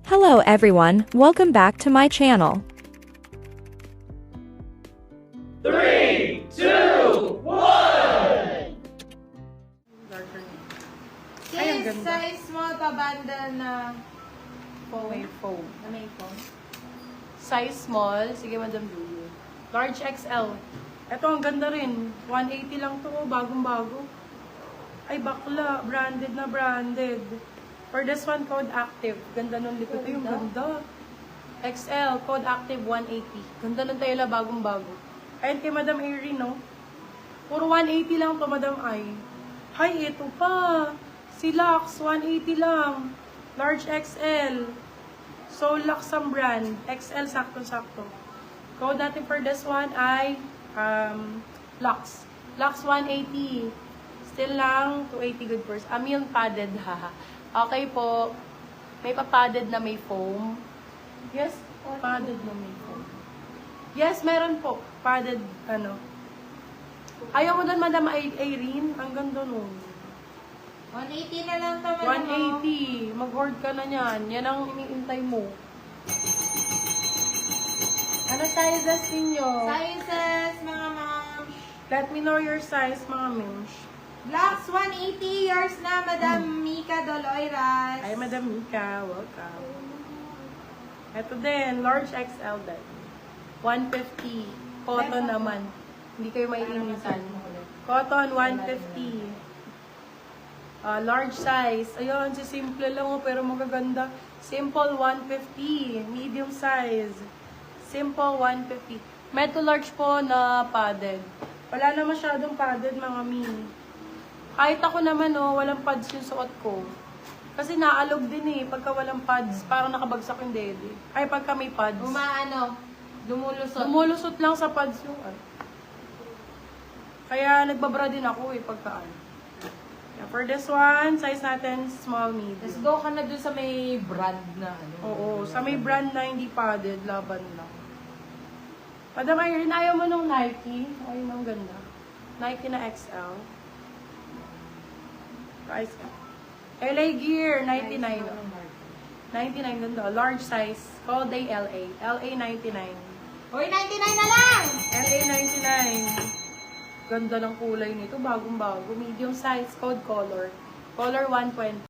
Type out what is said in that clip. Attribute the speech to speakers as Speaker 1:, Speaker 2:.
Speaker 1: Hello everyone, welcome back to my channel.
Speaker 2: 3, 2, 1!
Speaker 3: Sis, size small pa bundle na foam.
Speaker 4: May foam.
Speaker 3: Na may foam.
Speaker 4: Size small. Sige, Madam Julie. Large XL. Ito, ang ganda rin. 180 lang to. Bagong-bago. Ay, bakla. Branded na branded. For this one, code active. Ganda nun likod. Ay, yung ganda. XL, code active 180. Ganda nun tayo la, bagong-bago. Ayun kay Madam Erin, no? Puro 180 lang to, Madam Ay. Hay, ito pa. Si Lux, 180 lang. Large XL. So, Lux ang brand. XL, sakto-sakto. Code natin for this one ay Lux. Lux 180. Still lang, 280 good first. Yung padded, ha. Okay po. May pa-padded na may foam. Yes, padded na may foam. Yes, meron po. Padded, Ayaw mo doon, Madam Irene. Ang ganda nun.
Speaker 3: 180 na lang to, madam.
Speaker 4: 180. Mag-hoard ka na niyan. Yan ang iniintay mo. Ano sizes ninyo?
Speaker 3: Sizes, mga moms.
Speaker 4: Let me know your size, mga mims.
Speaker 3: Blocks 180 years na, Madam Mika Doloiras.
Speaker 4: Ay, Madam Mika. Welcome. Ito din. Large XL din. 150. Cotton naman. Hindi kayo maiinisan. Cotton, 150. Large size. Ayun, si simple lang pero magaganda. Simple, 150. Medium size. Simple, 150. Med to large po na padded. Wala na masyadong padded, mga mini. Kahit ako naman, walang pads yung suot ko. Kasi naalog din pagka walang pads, parang nakabagsak yung dede. Ay, pagka may pads.
Speaker 3: Dumulusot.
Speaker 4: Dumulusot lang sa pads yung Kaya nagbabra din ako pagka Yeah, for this one, size natin, small, medium.
Speaker 3: Let's go ka na dun sa may brand na
Speaker 4: Oo, sa may brand na hindi padded, laban lang. Madam Irene, ayaw mo nung Nike? Ay, ang ganda. Nike na XL. Price ka. LA Gear, 99. 99, ganda. Large size. Call day LA. LA 99.
Speaker 3: Hoy, 99 na lang!
Speaker 4: LA 99. Ganda ng kulay nito. Bagong-bago. Medium size. Code color. Color 120.